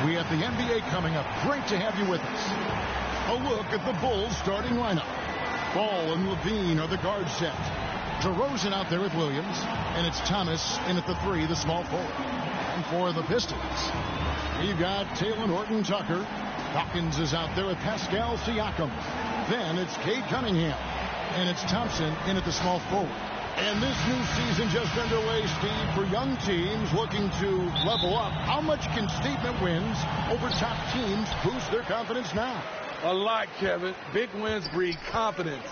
We have the NBA coming up. Great to have you with us. A look at the Bulls starting lineup. Ball and Levine are the guard set. DeRozan out there with Williams. And it's Thomas in at the 3, the small forward. And for the Pistons, you've got Talen Horton-Tucker. Hawkins is out there with Pascal Siakam. Then it's Cade Cunningham. And it's Thompson in at the small forward. And this new season just underway, Steve, for young teams looking to level up. How much can statement wins over top teams boost their confidence now? A lot, Kevin. Big wins breed confidence.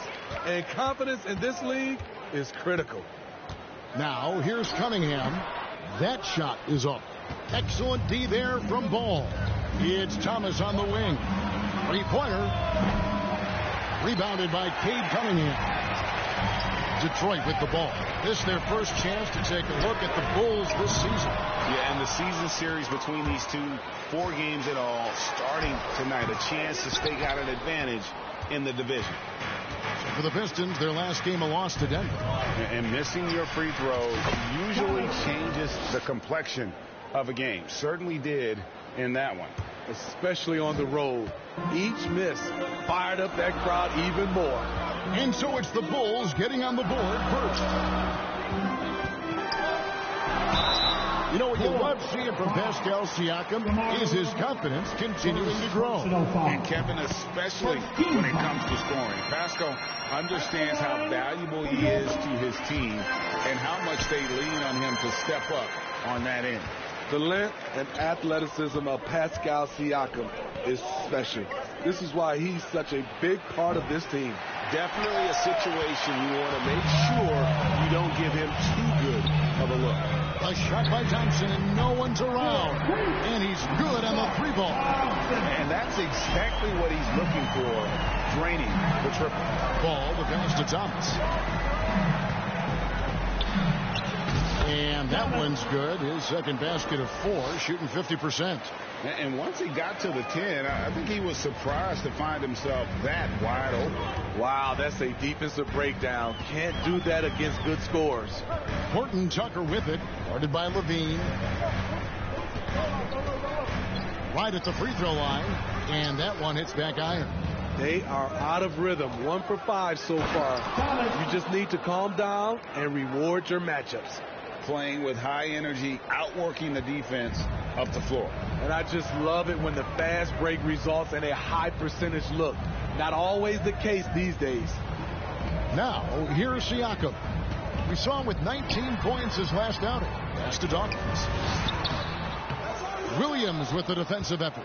And confidence in this league is critical. Now, here's Cunningham. That shot is off. Excellent D there from Ball. It's Thomas on the wing. Three-pointer. Rebounded by Cade Cunningham. Detroit with the ball. This is their first chance to take a look at the Bulls this season. Yeah, and the season series between these two, 4 games in all, starting tonight. A chance to stake out an advantage in the division. So for the Pistons, their last game a loss to Denver. And missing your free throws usually changes the complexion of a game. Certainly did in that one. Especially on the road. Each miss fired up that crowd even more. And so it's the Bulls getting on the board first. You know what you love seeing from Pascal Siakam is his confidence continuing to grow. And Kevin, especially when it comes to scoring. Pascal understands how valuable he is to his team and how much they lean on him to step up on that end. The length and athleticism of Pascal Siakam is special. This is why he's such a big part of this team. Definitely a situation you want to make sure you don't give him too good of a look. A shot by Thompson and no one's around. And he's good on the 3-ball. And that's exactly what he's looking for, draining the triple. Ball, the pass to Thomas. And that one's good. His second basket of 4, shooting 50%. And once he got to the 10, I think he was surprised to find himself that wide open. Wow, that's a defensive breakdown. Can't do that against good scores. Horton-Tucker with it, guarded by Levine. Right at the free throw line, and that one hits back iron. They are out of rhythm, 1 for 5 so far. You just need to calm down and reward your matchups. Playing with high energy, outworking the defense up the floor. And I just love it when the fast break results in a high percentage look. Not always the case these days. Now, here's Siakam. We saw him with 19 points his last outing. Pass to Dawkins. Williams with the defensive effort.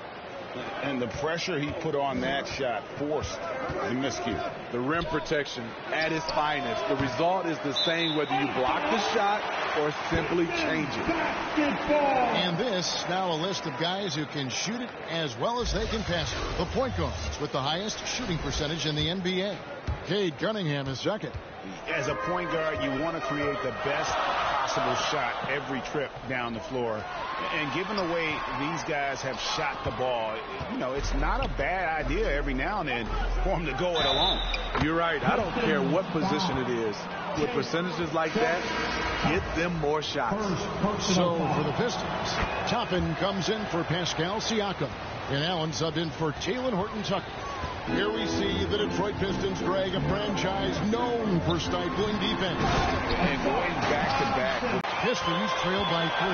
And the pressure he put on that shot forced the miscue. The rim protection at its finest. The result is the same whether you block the shot or simply change it. And this, now a list of guys who can shoot it as well as they can pass it. The point guards with the highest shooting percentage in the NBA. Cade Cunningham is second. As a point guard, you want to create the best possible shot every trip down the floor. And given the way these guys have shot the ball, you know, it's not a bad idea every now and then for them to go it alone. You're right. I don't care what position it is. With percentages like that, get them more shots. So for the Pistons, Toppin comes in for Pascal Siakam. And Allen subbed in for Talen Horton-Tucker. Here we see the Detroit Pistons drag a franchise known for stifling defense. And going back-to-back. Pistons trail by 3.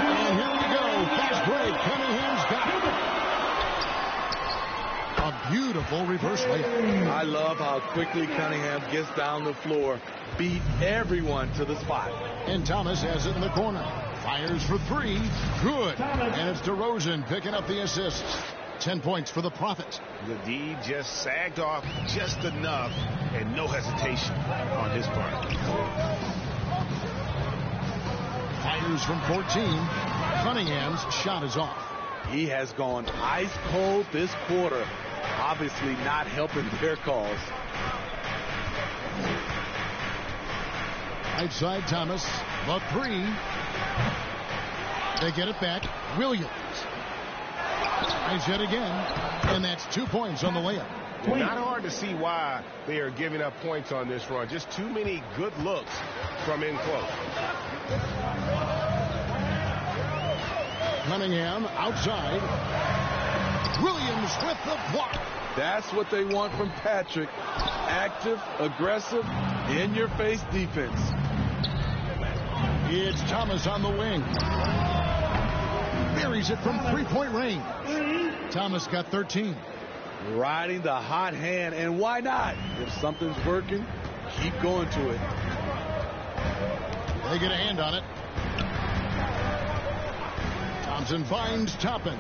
And here we go. Fast break. Cunningham's got it. A beautiful reverse layup. I love how quickly Cunningham gets down the floor. Beat everyone to the spot. And Thomas has it in the corner. Fires for 3. Good. And it's DeRozan picking up the assist. 10 points for the Prophet. The D just sagged off just enough and no hesitation on his part. Fires from 14. Cunningham's shot is off. He has gone ice cold this quarter. Obviously not helping their cause. Right side Thomas. The 3. They get it back. Williams. Tries yet again. And that's 2 points on the layup. Not hard to see why they are giving up points on this run. Just too many good looks from in close. Cunningham outside. Williams with the block. That's what they want from Patrick. Active, aggressive, in-your-face defense. It's Thomas on the wing. Buries it from three-point range. Thomas got 13. Riding the hot hand, and why not? If something's working, keep going to it. They get a hand on it. Thompson finds Toppin.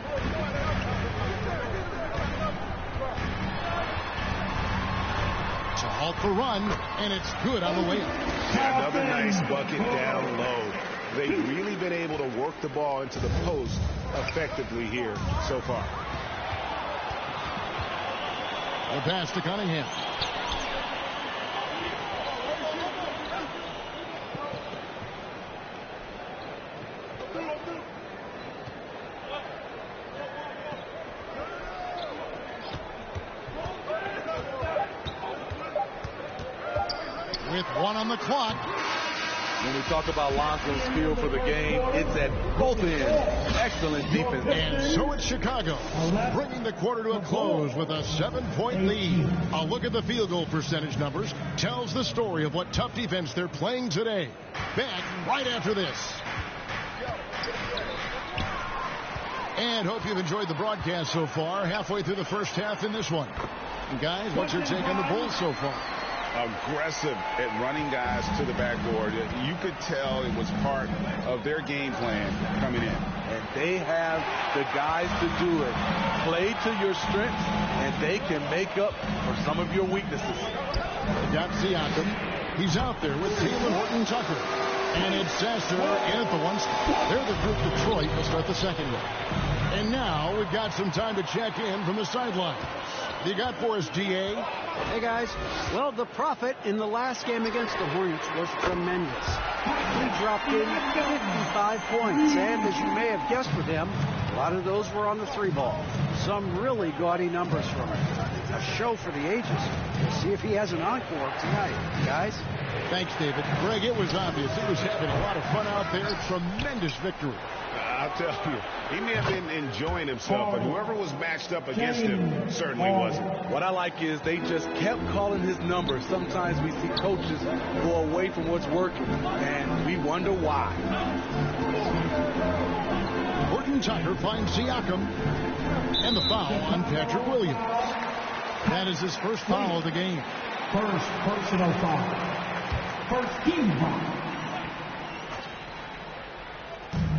To halt the run, and it's good on the way. Another nice bucket down low. They've really been able to work the ball into the post effectively here so far. The pass to Cunningham. With 1 on the clock. When we talk about Lonzo's feel for the game, it's at both ends. Excellent defense. And so it's Chicago, bringing the quarter to a close with a 7-point lead. A look at the field goal percentage numbers tells the story of what tough defense they're playing today. Back right after this. And hope you've enjoyed the broadcast so far. Halfway through the first half in this one. And guys, what's your take on the Bulls so far? Aggressive at running guys to the backboard. You could tell it was part of their game plan coming in. And they have the guys to do it. Play to your strengths, and they can make up for some of your weaknesses. They got Siakam. He's out there with Taylor Horton Tucker. And it's Sasser in at the one. They're the group Detroit will start the second one. And now we've got some time to check in from the sideline. You got for us, GA? Hey, guys. Well, the Prophet in the last game against the Hornets was tremendous. He dropped in 55 points, and as you may have guessed with him, a lot of those were on the 3-ball. Some really gaudy numbers from him. A show for the ages. We'll see if he has an encore tonight, guys. Thanks, David. Greg, it was obvious. He was having a lot of fun out there. Tremendous victory. I'll tell you, he may have been enjoying himself, but whoever was matched up against him certainly wasn't. What I like is they just kept calling his number. Sometimes we see coaches go away from what's working, and we wonder why. Horton Tucker finds Siakam, and the foul on Patrick Williams. That is his first foul of the game. First personal foul. First team foul.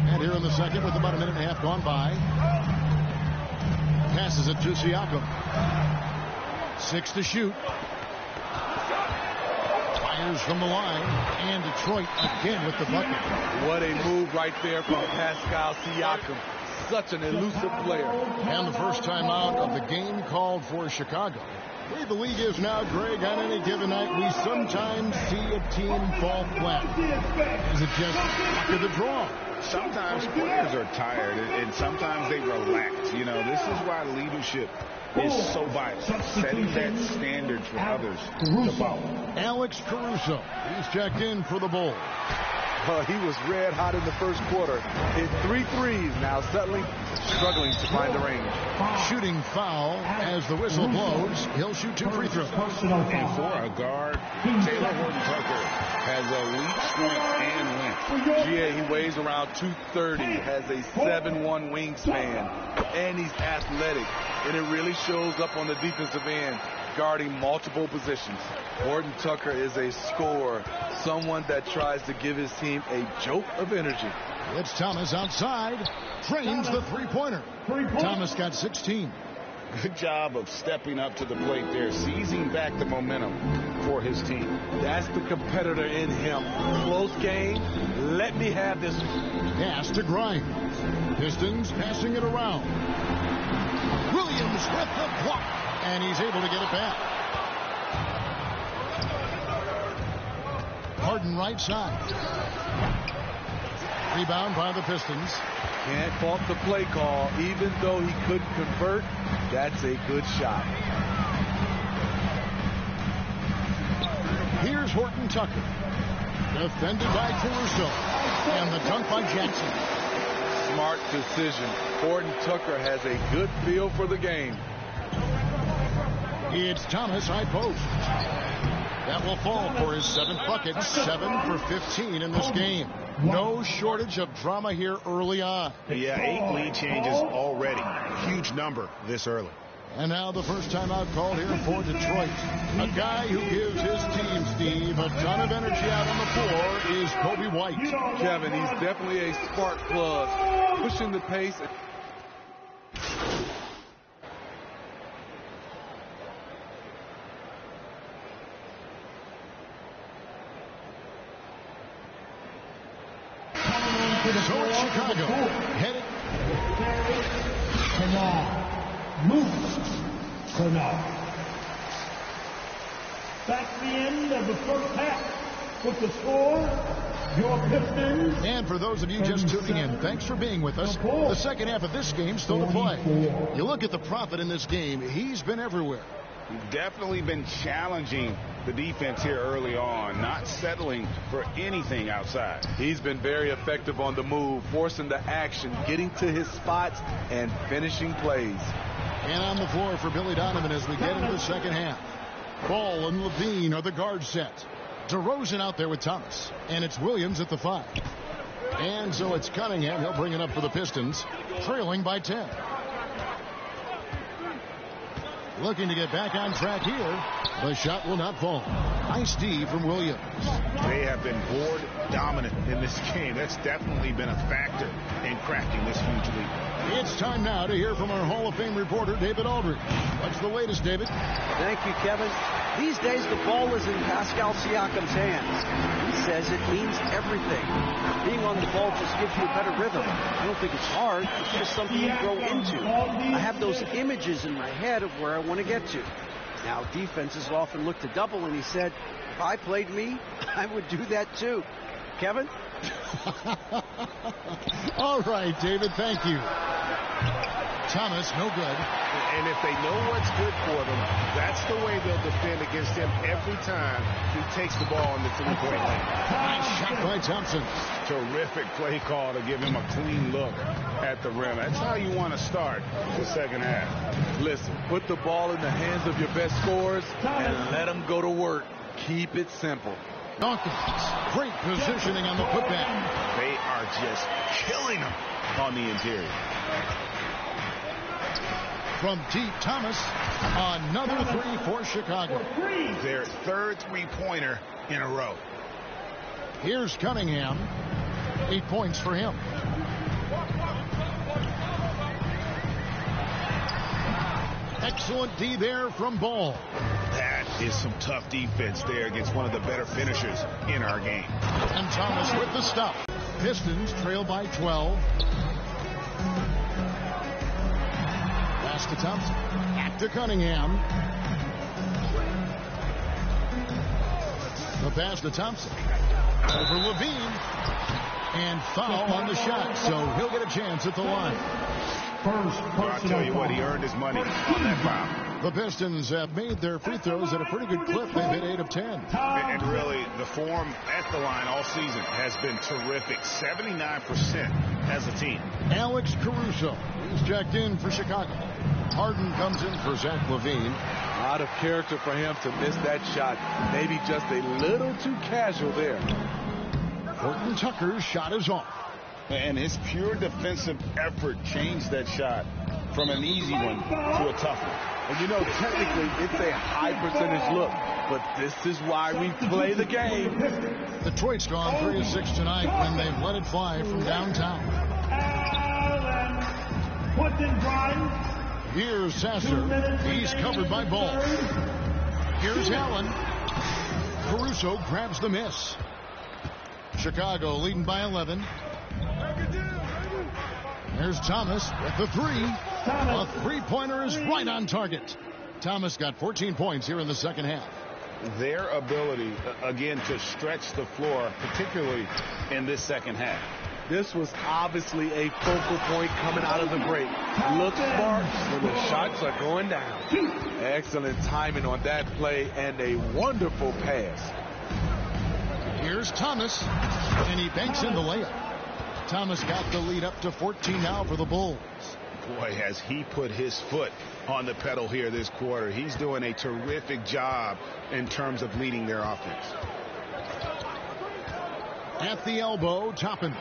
And here in the second, with about a minute and a half gone by, passes it to Siakam. 6 to shoot. Fires from the line, and Detroit again with the bucket. What a move right there from Pascal Siakam. Such an elusive player. And the first time out of the game called for Chicago. The way the league is now, Greg, on any given night, we sometimes see a team fall flat. Is it just luck of the draw? Sometimes players are tired, and sometimes they relax. You know, this is why leadership is so vital, setting that standard for others to follow. Alex Caruso, he's checked in for the Bulls. He was red hot in the first quarter. Hit 3 threes, now struggling to find the range. Shooting foul as the whistle blows. He'll shoot 2 free throws. And for a guard, Taylor Horton Tucker has elite strength and length. GA, he weighs around 230, has a 7'1" wingspan, and he's athletic. And it really shows up on the defensive end, guarding multiple positions. Horton Tucker is a scorer, someone that tries to give his team a jolt of energy. It's Thomas outside, trains the three-pointer. Thomas got 16. Good job of stepping up to the plate there, seizing back the momentum for his team. That's the competitor in him. Close game. Let me have this. Pass to Grimes. Pistons passing it around. Williams with the block, and he's able to get it back. Harden right side. Rebound by the Pistons. Can't fault the play call. Even though he couldn't convert, that's a good shot. Here's Horton Tucker. Defended by Caruso. And the dunk by Jackson. Smart decision. Horton Tucker has a good feel for the game. It's Thomas, high post. That will fall for his 7th bucket, 7 for 15 in this game. No shortage of drama here early on. Yeah, 8 lead changes already. Huge number this early. And now the first timeout called here for Detroit. A guy who gives his team, Steve, a ton of energy out on the floor is Kobe White. Kevin, he's definitely a spark plug, pushing the pace. So it's Chicago headed. That's the end of the first half. With the score, your Pistons. And for those of you just tuning in, thanks for being with us. The second half of this game still to play. You look at the Prophet in this game, he's been everywhere. Definitely been challenging the defense here early on, not settling for anything outside. He's been very effective on the move, forcing the action, getting to his spots, and finishing plays. And on the floor for Billy Donovan as we get into the second half. Ball and Levine are the guard set. DeRozan out there with Thomas. And it's Williams at the 5. And so it's Cunningham. He'll bring it up for the Pistons, trailing by 10. Looking to get back on track here. The shot will not fall. Nice D from Williams. They have been board dominant in this game. That's definitely been a factor in cracking this huge lead. It's time now to hear from our Hall of Fame reporter, David Aldridge. What's the latest, David? Thank you, Kevin. These days, the ball is in Pascal Siakam's hands. He says it means everything. Being on the ball just gives you a better rhythm. I don't think it's hard. It's just something you grow into. I have those images in my head of where I want to get to. Now, defenses often look to double, and he said, if I played me, I would do that too. Kevin? All right, David, thank you. Thomas, no good. And if they know what's good for them, that's the way they'll defend against him every time he takes the ball in the three-point line. Nice shot by Thompson. Terrific play call to give him a clean look at the rim. That's how you want to start the second half. Listen, put the ball in the hands of your best scorers and let them go to work. Keep it simple. Dawkins, great positioning on the putback. They are just killing them on the interior. From deep, Thomas, another 3 for Chicago. Their third three-pointer in a row. Here's Cunningham, 8 points for him. Excellent D there from Ball. That is some tough defense there against one of the better finishers in our game. And Thomas with the stop. Pistons trail by 12. Pass to Thompson. Back to Cunningham. The pass to Thompson. Over Levine. And foul on the shot. So he'll get a chance at the line. I'll tell you what, he earned his money on that foul. The Pistons have made their free throws at a pretty good clip. They've hit 8 of 10. And really, the form at the line all season has been terrific. 79% as a team. Alex Caruso. He's checked in for Chicago. Harden comes in for Zach LaVine. A lot of character for him to miss that shot. Maybe just a little too casual there. Horton Tucker's shot is off. And his pure defensive effort changed that shot from an easy one to a tough one. And you know, technically, it's a high percentage look. But this is why we play the game. Detroit's gone 3 of 6 tonight, and they've let it fly from downtown. Here's Sasser. He's covered by Ball. Here's Allen. Caruso grabs the miss. Chicago leading by 11. There's Thomas with the 3. A three-pointer is right on target. Thomas got 14 points here in the second half. Their ability, again, to stretch the floor, particularly in this second half. This was obviously a focal point coming out of the break. Look smart when the shots are going down. Excellent timing on that play and a wonderful pass. Here's Thomas, and he banks in the layup. Thomas got the lead up to 14 now for the Bulls. Boy, has he put his foot on the pedal here this quarter. He's doing a terrific job in terms of leading their offense. At the elbow, Toppin.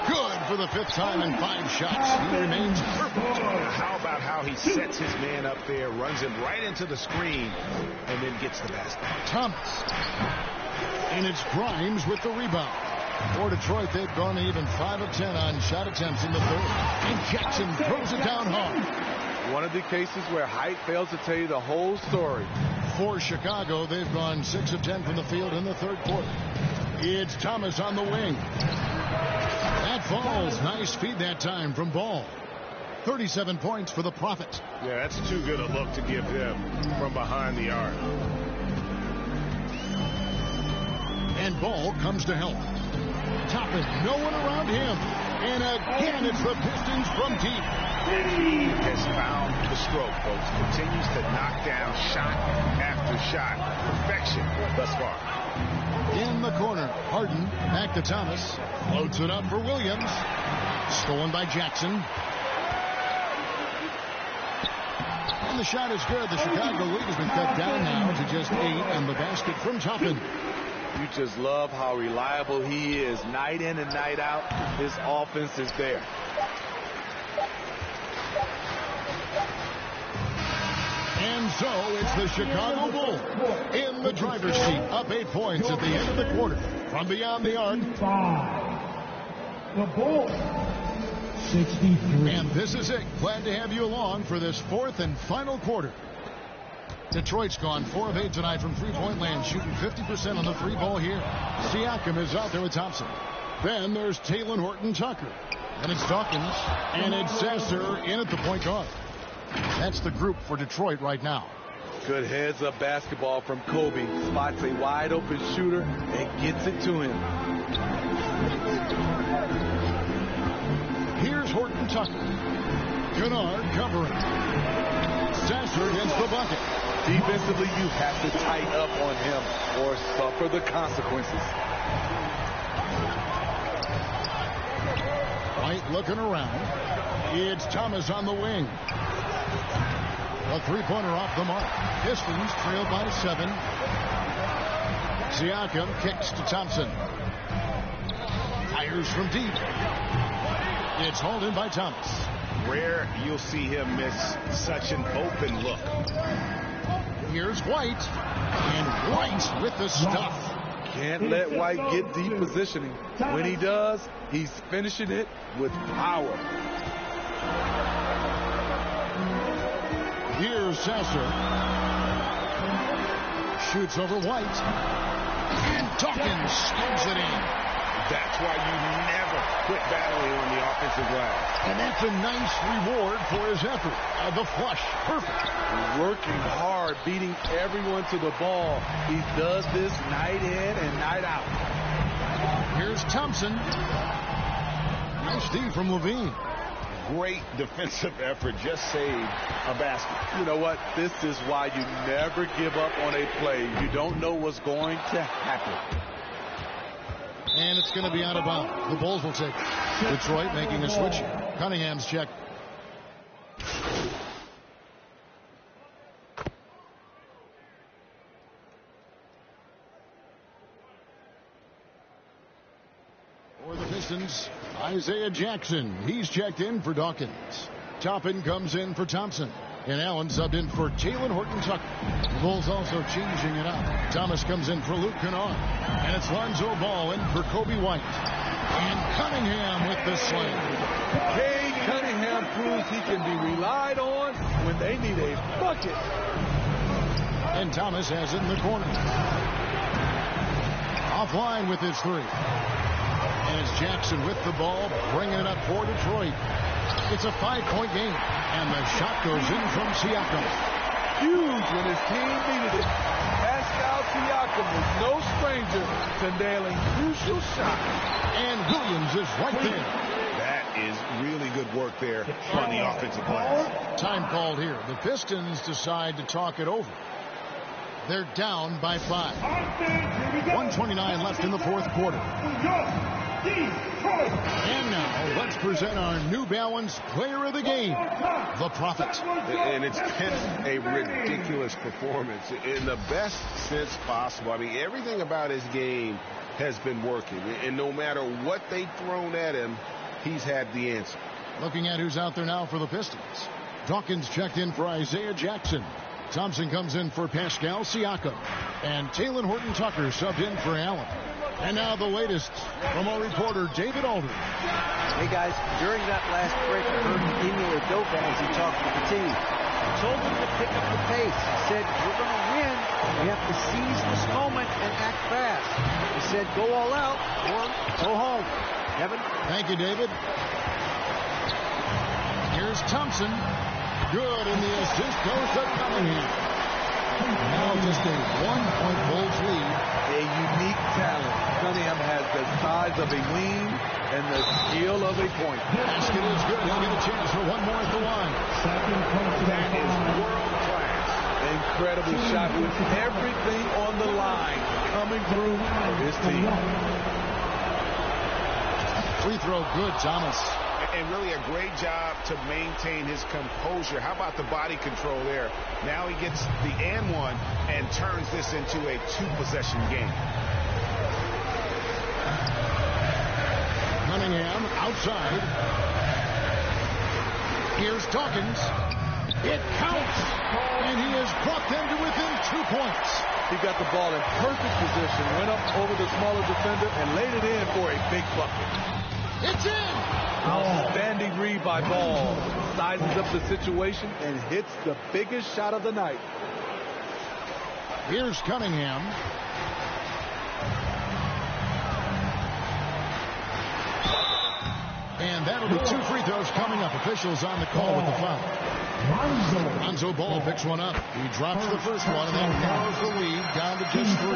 Good for the 5th time in 5 shots. He remains perfect. How about how he sets his man up there, runs him right into the screen, and then gets the basket. Thomas. And it's Grimes with the rebound. For Detroit, they've gone even 5 of 10 on shot attempts in the 3rd. And Jackson throws it down hard. One of the cases where height fails to tell you the whole story. For Chicago, they've gone 6 of 10 from the field in the 3rd quarter. It's Thomas on the wing. That falls. Nice feed that time from Ball. 37 points for the Prophet. Yeah, that's too good a look to give him from behind the arc. And Ball comes to help. Toppin, no one around him. And again, it's the Pistons from deep. He has found the stroke, folks. Continues to knock down shot after shot. Perfection thus far. In the corner, Harden back to Thomas. Floats it up for Williams. Stolen by Jackson. And the shot is good. The Chicago lead has been cut down now to just 8. And the basket from Toppin. You just love how reliable he is. Night in and night out, his offense is there. And so it's the Chicago Bulls in the driver's seat, up 8 points at the end of the quarter. From beyond the arc. 5. The Bulls. 63. And this is it. Glad to have you along for this 4th and final quarter. Detroit's gone 4 of 8 tonight from three-point land, shooting 50% on the 3-ball here. Siakam is out there with Thompson. Then there's Talen Horton-Tucker. And it's Dawkins. And it's Sasser in at the point guard. That's the group for Detroit right now. Good heads-up basketball from Kobe. Spots a wide-open shooter and gets it to him. Here's Horton-Tucker. Kennard covering. Sasser against the bucket. Defensively, you have to tighten up on him or suffer the consequences. White looking around. It's Thomas on the wing. A 3-pointer off the mark. Pistons trail by 7. Siakam kicks to Thompson. Fires from deep. It's hauled in by Thomas. Rare you'll see him miss such an open look. Here's White. And White with the stuff. Can't let White get deep positioning. When he does, he's finishing it with power. Here's Sasser. Shoots over White. And Dawkins slams it in. That's why you never quit battling on the offensive glass. And that's a nice reward for his effort. The flush. Perfect. Working hard, beating everyone to the ball. He does this night in and night out. Here's Thompson. Nice D from Levine. Great defensive effort. Just saved a basket. You know what? This is why you never give up on a play. You don't know what's going to happen. And it's going to be out of bounds. The Bulls will take it. Detroit making a switch. Cunningham's check. For the Pistons, Isaiah Jackson. He's checked in for Dawkins. Toppin comes in for Thompson. And Allen subbed in for Talen Horton-Tucker. The Bulls also changing it up. Thomas comes in for Luke Kennard. And it's Lonzo Ball in for Kobe White. And Cunningham with the slam. Cade Cunningham proves he can be relied on when they need a bucket. And Thomas has it in the corner. Offline with his 3. And it's Jackson with the ball, bringing it up for Detroit. It's a 5-point game. And the shot goes in from Siakam. Huge when his team needed it. Pascal Siakam is no stranger to nailing crucial shots. And Williams is right there. That is really good work there on the offensive glass. Time called here. The Pistons decide to talk it over. They're down by 5. 1:29 left in the 4th quarter. Detroit. And now let's present our New Balance Player of the Game, the Prophet. And it's been a ridiculous performance in the best sense possible. I mean, everything about his game has been working. And no matter what they've thrown at him, he's had the answer. Looking at who's out there now for the Pistons. Dawkins checked in for Isaiah Jackson. Thompson comes in for Pascal Siakam. And Talen Horton-Tucker subbed in for Allen. And now the latest from our reporter, David Aldridge. Hey, guys, during that last break, I heard Emile Udoka as he talked with the team. He told them to pick up the pace. He said, we're going to win. We have to seize this moment and act fast. He said, go all out or go home. Kevin? Thank you, David. Here's Thompson. Good, and the assist goes to Cunningham. Now just a 1-point Bulls lead. A unique talent. Cunningham has the size of a wing and the skill of a point. Basket is good. He'll get a chance for one more at the line. That is world class. Incredible shot with everything on the line coming through his team. Free throw good, Thomas. And really a great job to maintain his composure. How about the body control there? Now he gets the and one and turns this into a two-possession game. Cunningham outside. Here's Dawkins. It counts. And he has brought them to within 2 points. He got the ball in perfect position, went up over the smaller defender, and laid it in for a big bucket. It's in. Outstanding read by Ball. Sizes up the situation and hits the biggest shot of the night. Here's Cunningham. And that'll be 2 free throws coming up. Officials on the call with the foul. Lonzo Ball picks one up. He drops the first one, and that narrows the lead down to just 3.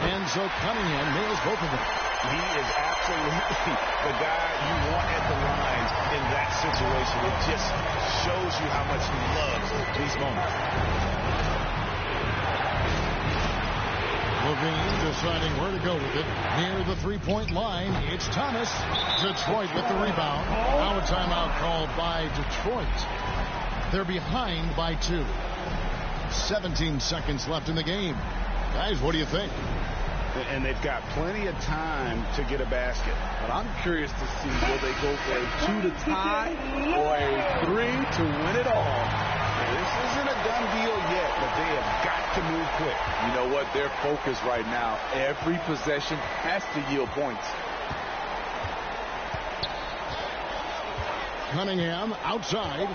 And so Cunningham nails both of them. He is absolutely the guy you want at the line in that situation. It just shows you how much he loves these moments. Levine deciding where to go with it. Near the three-point line, it's Thomas. Detroit with the rebound. Now a timeout called by Detroit. They're behind by 2. 17 seconds left in the game. Guys, what do you think? And they've got plenty of time to get a basket. But I'm curious to see, will they go for a 2 to tie or a 3 to win it all? This isn't a done deal yet, but they have got to move quick. You know what? Their focus right now, every possession has to yield points. Cunningham outside.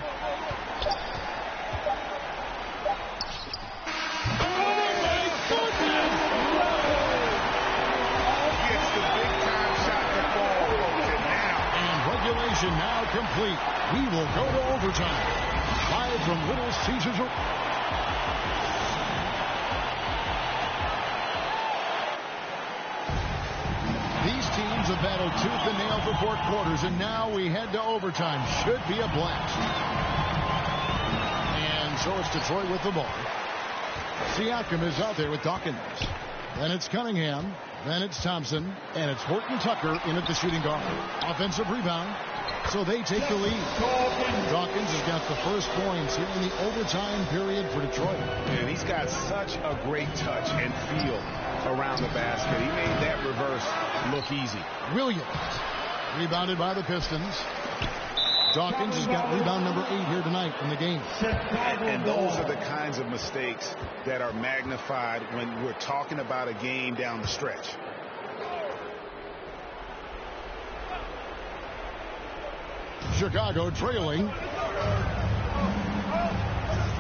Now complete. We will go to overtime. Live from Little Caesars. These teams have battled tooth and nail for 4 quarters, and now we head to overtime. Should be a blast. And so it's Detroit with the ball. Siakam is out there with Dawkins. Then it's Cunningham. Then it's Thompson. And it's Horton-Tucker in at the shooting guard. Offensive rebound. So they take the lead. Dawkins has got the first points here in the overtime period for Detroit. And he's got such a great touch and feel around the basket. He made that reverse look easy. Williams rebounded by the Pistons. Dawkins has got rebound number 8 here tonight in the game. And those are the kinds of mistakes that are magnified when we're talking about a game down the stretch. Chicago trailing.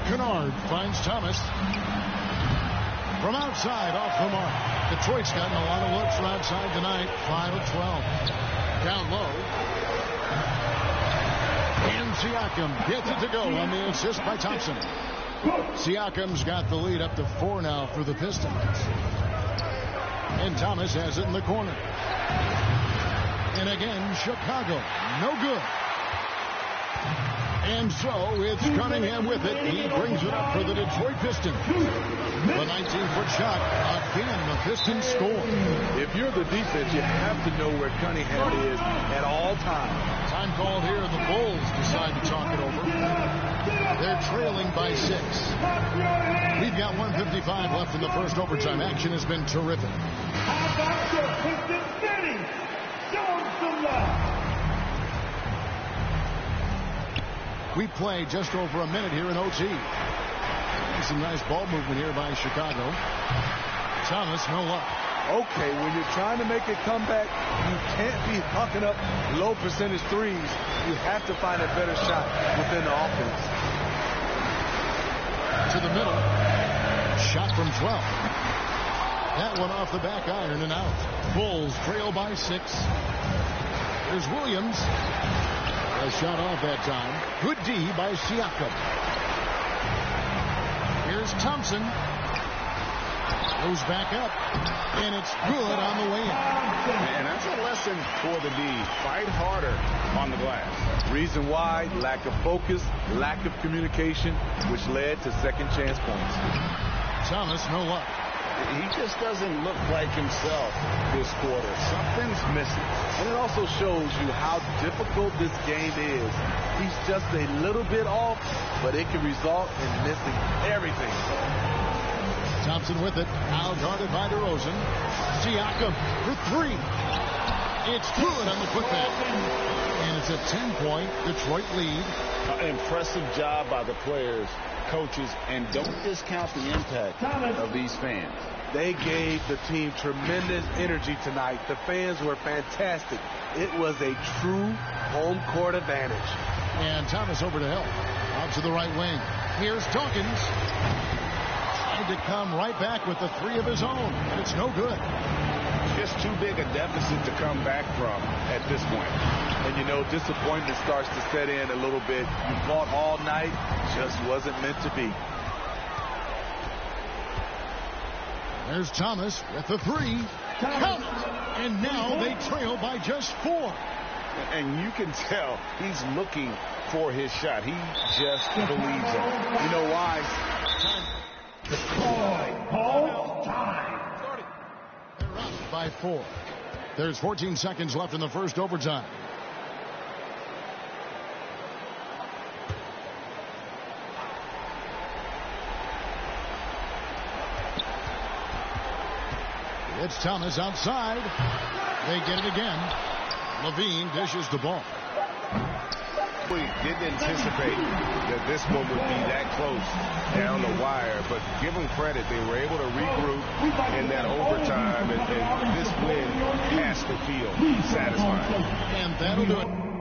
Kennard finds Thomas. From outside, off the mark. Detroit's gotten a lot of looks from outside tonight. 5 of 12. Down low. And Siakam gets it to go on the assist by Thompson. Siakam's got the lead up to 4 now for the Pistons. And Thomas has it in the corner. And again, Chicago, no good. And so it's Cunningham with it. He brings it up for the Detroit Pistons. The 19-foot shot. Again, the Pistons score. If you're the defense, you have to know where Cunningham is at all times. Time called here, and the Bulls decide to talk it over. They're trailing by 6. We've got 1:55 left in the first overtime. Action has been terrific. How about your Pistons City? Show them some love. We play just over a minute here in OT. Some nice ball movement here by Chicago. Thomas, no luck. Okay, when you're trying to make a comeback, you can't be hucking up low percentage threes. You have to find a better shot within the offense. To the middle. Shot from 12. That one off the back iron and out. Bulls trail by 6. There's Williams. A shot off that time. Good D by Siakam. Here's Thompson. Goes back up. And it's good on the way in. And that's a lesson for the D. Fight harder on the glass. Reason why, lack of focus, lack of communication, which led to second chance points. Thomas, no luck. He just doesn't look like himself this quarter. Something's missing. And it also shows you how difficult this game is. He's just a little bit off, but it can result in missing everything. Thompson with it. Now guarded by DeRozan. Siakam for 3. It's good on the putback. And it's a 10-point Detroit lead. Impressive job by the players, coaches, and don't discount the impact of these fans. They gave the team tremendous energy tonight. The fans were fantastic. It was a true home court advantage. And Thomas over to help. Out to the right wing. Here's Dawkins. Tried to come right back with the 3 of his own. And it's no good. Just too big a deficit to come back from at this point. And you know, disappointment starts to set in a little bit. You fought all night. Just wasn't meant to be. There's Thomas with the 3. Count! And now they trail by just 4. And you can tell he's looking for his shot. He just believes it. You know why? Call time. They're up by 4. There's 14 seconds left in the first overtime. It's Thomas outside. They get it again. Levine dishes the ball. We didn't anticipate that this one would be that close down the wire, but give them credit. They were able to regroup in that overtime, and this win has to feel satisfying. And that'll do it.